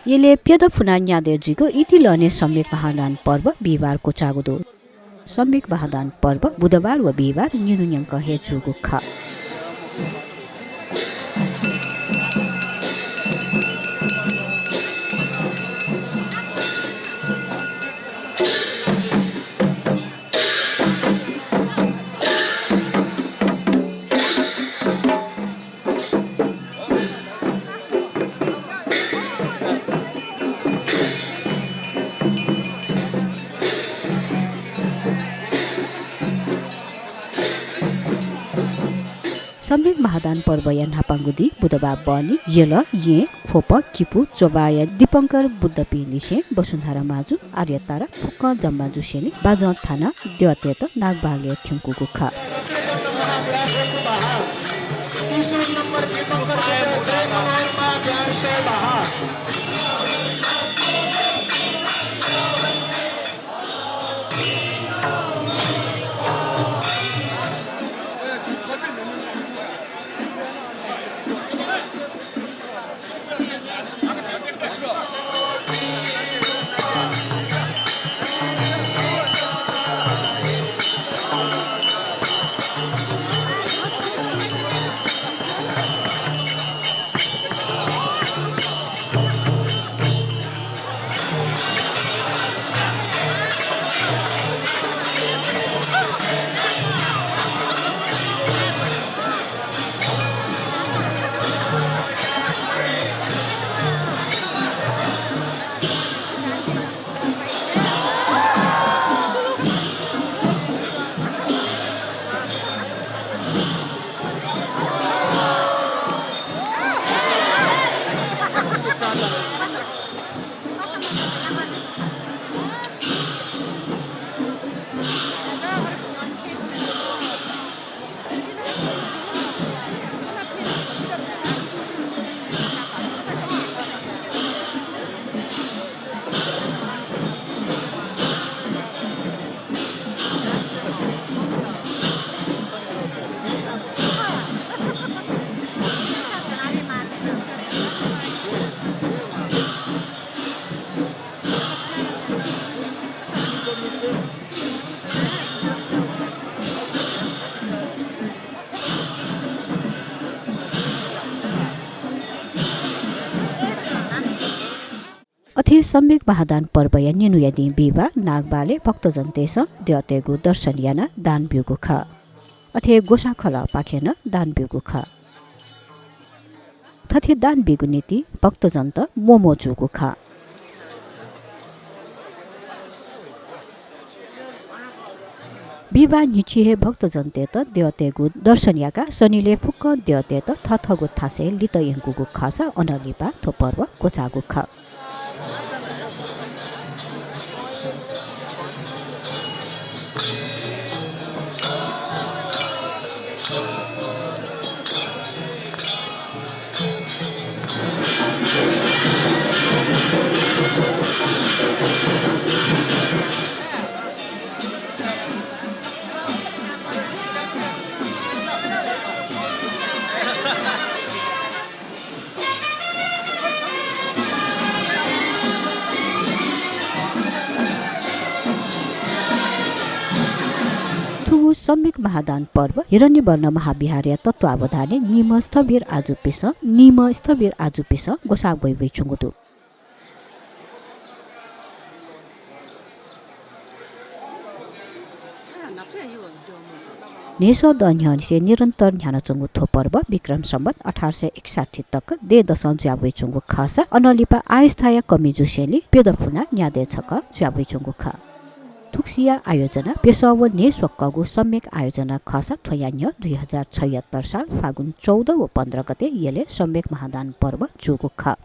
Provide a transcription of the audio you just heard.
यसले प्यद फुना न्यादेर्जीको इति लने सम्यक महादान पर्व बिहिबारको चागुदो सम्यक महादान पर्व बुधबार व बिहिबार निनुन्यङ्क हेचुगु ख सम्यक महादान पर्व या नापाङ्गुदी बुधबार बनी यल ये खोप किपु चोबाय दीपङ्कर बुद्ध पिलिसे वसुन्धरा माजु आर्यतारा फुक्क जम्मा जुसेनी बाज थाना द्यतेत नागबागे ठिङ्कुको ख अथे सम्यक महादान पर्व या निनु यदि बिहिबार नागबाले भक्तजन तेस द्यतेगु दर्शन याना दान बिउगु ख अथे गोसा खला पाखेन दान बिउगु ख थथे दान बिगु नीति भक्तजन त मोमो जुगु ख बिहिबार निचिहे भक्तजन ते त द्यतेगु दर्शन याका शनिले फुक्क द्यते त थथगु थासे लित यङ्कुगु खसा अनलिपा थो पर्व कोचागु ख सम्यक महादान पर्व हिरण्यवर्ण महाविहार्य तत्त्वावधाने निम स्थबिर आजुपिस गोसाग भइवै चुङ्गुदु नेसो दन्यसे निरन्तर न्यान चुङ्गु थो पर्व विक्रम सम्बत 1861 तक दे दशौं ज्यावै चुङ्गु खसा अनलिपा आयस्थाय कमिजुसेली पेदफुना न्यादे छक ज्यावै चुङ्गु ख थुक्सिया आयोजना पेसव ने स्वक्कगु सम्यक आयोजना खसा थयान्य 2076 साल फागुन 14 व 15 गते यले सम्यक महादान पर्व जुगु ख